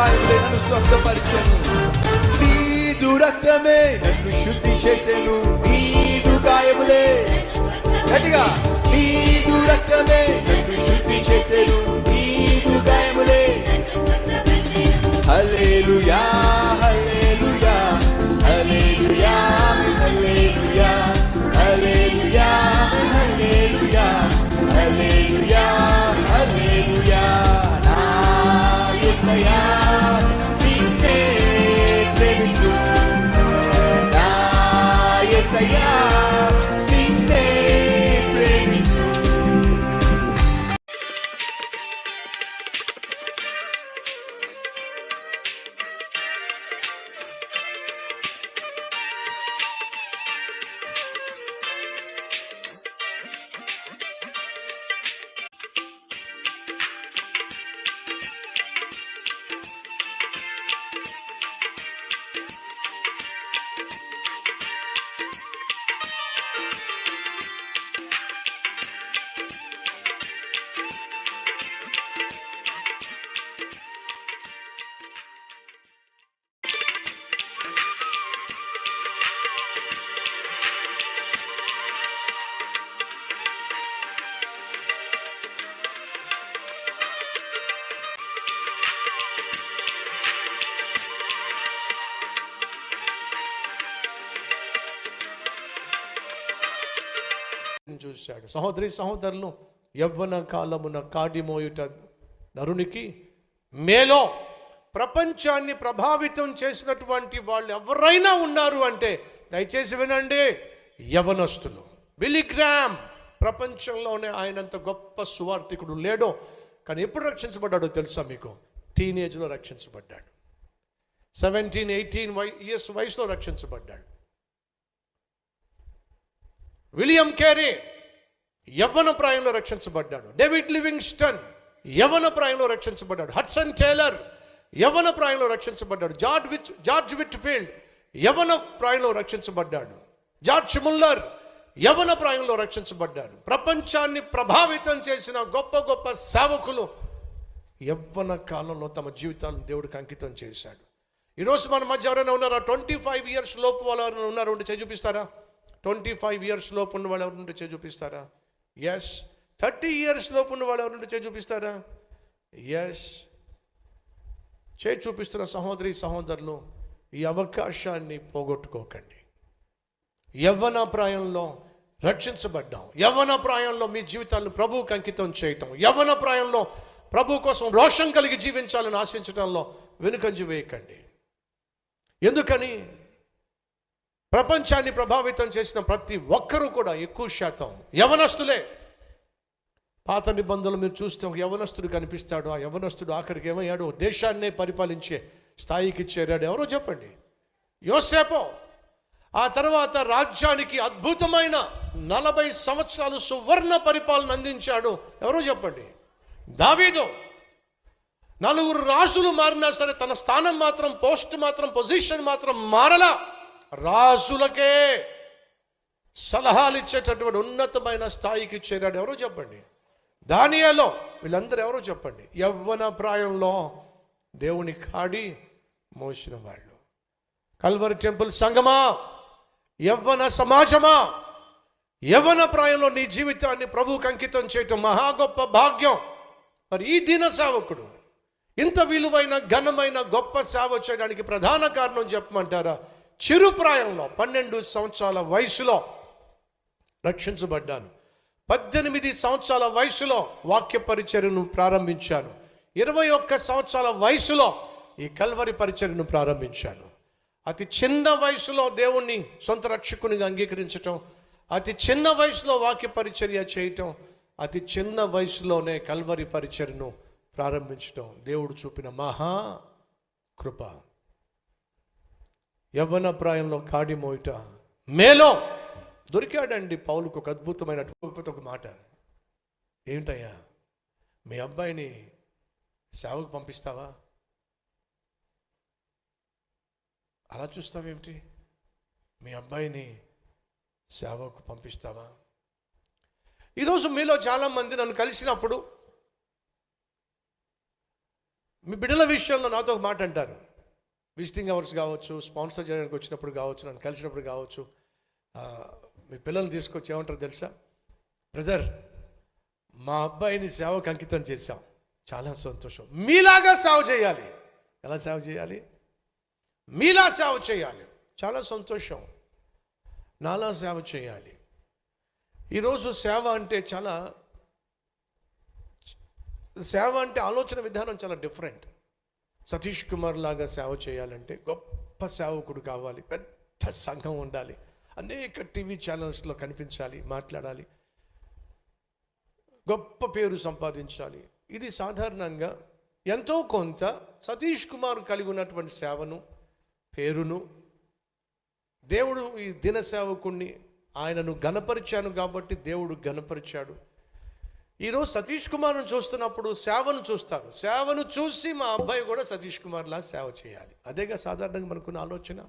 గాయములే నన్ను స్వస్థపరిచెను, నీదు రక్తమే నన్ను శుద్ధి చేసెను, నీదు గాయములే గట్టిగా, నీదు రక్తమే నన్ను శుద్ధి చేసెను, నీదు గాయములే. హల్లెలూయా హల్లెలూయా హల్లెలూయా హల్లెలూయా హల్లెలూయా హల్లెలూయా హల్లెలూయా హల్లెలూయా. నా యేసయ్యా నిన్నే ప్రేమించు, నా యేసయ్యా నిన్నే ప్రేమించు. చూశాడు. సహోదరి సహోదరులు, యవ్వన కాలమున కాడిమోయుట నరునికి మేలో. ప్రపంచాన్ని ప్రభావితం చేసినటువంటి వాళ్ళు ఎవరైనా ఉన్నారు అంటే దయచేసి వినండి, యవనస్తులు. బిల్లీ గ్రామ్ ప్రపంచంలోనే ఆయనంత గొప్ప సువార్థికుడు లేడో, కానీ ఎప్పుడు రక్షించబడ్డాడో తెలుసా మీకు? టీనేజ్లో రక్షించబడ్డాడు. 17-18 ఇయర్స్ వయసులో రక్షించబడ్డాడు. విలియం కేరీ యవ్వన ప్రాయంలో రక్షించబడ్డాడు. డేవిడ్ లివింగ్స్టన్ యవ్వన ప్రాయంలో రక్షించబడ్డాడు. హడ్సన్ టేలర్ యవ్వన ప్రాయంలో రక్షించబడ్డాడు. జార్జ్ విట్ఫీల్డ్ యవ్వన ప్రాయంలో రక్షించబడ్డాడు. జార్జ్ ముల్లర్ యవ్వన ప్రాయంలో రక్షించబడ్డాడు. ప్రపంచాన్ని ప్రభావితం చేసిన గొప్ప గొప్ప సేవకులు యవ్వన కాలంలో తమ జీవితాలను దేవుడికి అంకితం చేశాడు. ఈరోజు మన మధ్య ఎవరైనా ఉన్నారా? 25 ఇయర్స్ లోపు వాళ్ళు ఎవరైనా ఉన్నారు ఉంటే చేయి చూపిస్తారా? 25 ఇయర్స్ లోపు ఉన్న వాళ్ళు ఎవరుంటే చేయి చూపిస్తారా? ఎస్. 30 ఇయర్స్ లోపు ఉన్న వాళ్ళు ఎవరుంటే చేయి చూపిస్తారా? ఎస్. చేయి చూపిస్తున్న సహోదరి సహోదరులు, ఈ అవకాశాన్ని పోగొట్టుకోకండి. యవ్వన ప్రాయంలో రక్షించబడ్డాం. యవ్వన ప్రాయంలో మీ జీవితాలను ప్రభువుకి అంకితం చేయటం, యవ్వన ప్రాయంలో ప్రభు కోసం రోషం కలిగి జీవించాలని ఆశించడంలో వెనుకంజ వేయకండి. ఎందుకని? ప్రపంచాన్ని ప్రభావితం చేసిన ప్రతి ఒక్కరూ కూడా ఎక్కువ శాతం యవనస్తులే. పాత నిబంధనలు మీరు చూస్తే ఒక యవనస్తుడు కనిపిస్తాడు. ఆ యవనస్తుడు ఆఖరికి ఏమయ్యాడు? దేశాన్నే పరిపాలించే స్థాయికి చేరాడు. ఎవరో చెప్పండి? యోసేపు. ఆ తర్వాత రాజ్యానికి అద్భుతమైన 40 సంవత్సరాలు సువర్ణ పరిపాలన అందించాడు. ఎవరో చెప్పండి? దావీదు. 4 రాజులు మారినా సరే తన స్థానం మాత్రం, పోస్ట్ మాత్రం, పొజిషన్ మాత్రం మారలా. రాజులకే సలహాలు ఇచ్చేటటువంటి ఉన్నతమైన స్థాయికి చేరాడు. ఎవరో చెప్పండి? దానియేలు. వీళ్ళందరూ ఎవరో చెప్పండి? యవ్వన ప్రాయంలో దేవుని కాడి మోసిన వాళ్ళు. కల్వరి టెంపుల్ సంఘమా, యవ్వన సమాజమా, యవ్వన ప్రాయంలో నీ జీవితాన్ని ప్రభువుకి అంకితం చేయటం మహా గొప్ప భాగ్యం. మరి ఈ దిన సేవకుడు ఇంత విలువైన ఘనమైన గొప్ప సేవ చేయడానికి ప్రధాన కారణం చెప్పమంటారా? చిరుప్రాయంలో 12 సంవత్సరాల వయసులో రక్షించబడ్డాను. 18 సంవత్సరాల వయసులో వాక్య పరిచర్యను ప్రారంభించాను. 21 సంవత్సరాల వయసులో ఈ కల్వరి పరిచర్యను ప్రారంభించాను. అతి చిన్న వయసులో దేవుణ్ణి సొంత రక్షకునిగా అంగీకరించటం, అతి చిన్న వయసులో వాక్య పరిచర్య చేయటం, అతి చిన్న వయసులోనే కల్వరి పరిచర్యను ప్రారంభించటం దేవుడు చూపిన మహా కృప. యవ్వన ప్రాయంలో కాడి మోయిట మేలో దొరికాడండి పౌలుకు ఒక అద్భుతమైన ఒక మాట. ఏమిటయ్యా, మీ అబ్బాయిని సేవకు పంపిస్తావా? అలా చూస్తావేమిటి? మీ అబ్బాయిని సేవకు పంపిస్తావా? ఈరోజు మీలో చాలామంది నన్ను కలిసినప్పుడు మీ బిడ్డల విషయంలో నాతో ఒక మాట అంటారు. విజిటింగ్ అవర్స్ కావచ్చు, స్పాన్సర్ చేయడానికి వచ్చినప్పుడు కావచ్చు, నన్ను కలిసినప్పుడు కావచ్చు, మీ పిల్లల్ని తీసుకొచ్చి ఏమంటారు తెలుసా? బ్రదర్, మా అబ్బాయిని సేవకు అంకితం చేశాం, చాలా సంతోషం. మీలాగా సేవ చేయాలి. ఎలా సేవ చేయాలి? మీలా సేవ చేయాలి, చాలా సంతోషం. నాలా సేవ చేయాలి. ఈరోజు సేవ అంటే ఆలోచన విధానం చాలా డిఫరెంట్. సతీష్ కుమార్ లాగా సేవ చేయాలంటే గొప్ప సేవకుడు కావాలి, పెద్ద సంఘం ఉండాలి, అనేక టీవీ ఛానల్స్లో కనిపించాలి, మాట్లాడాలి, గొప్ప పేరు సంపాదించాలి. ఇది సాధారణంగా ఎంతో కొంత సతీష్ కుమార్ కలిగి ఉన్నటువంటి సేవను, పేరును, దేవుడు ఈ దిన సేవకుణ్ణి ఆయనను ఘనపరిచాను కాబట్టి దేవుడు ఘనపరిచాడు. ఈరోజు సతీష్ కుమార్ను చూస్తున్నప్పుడు సేవను చూస్తారు. సేవను చూసి మా అబ్బాయి కూడా సతీష్ కుమార్లా సేవ చేయాలి. అదేగా సాధారణంగా మనకున్న ఆలోచన.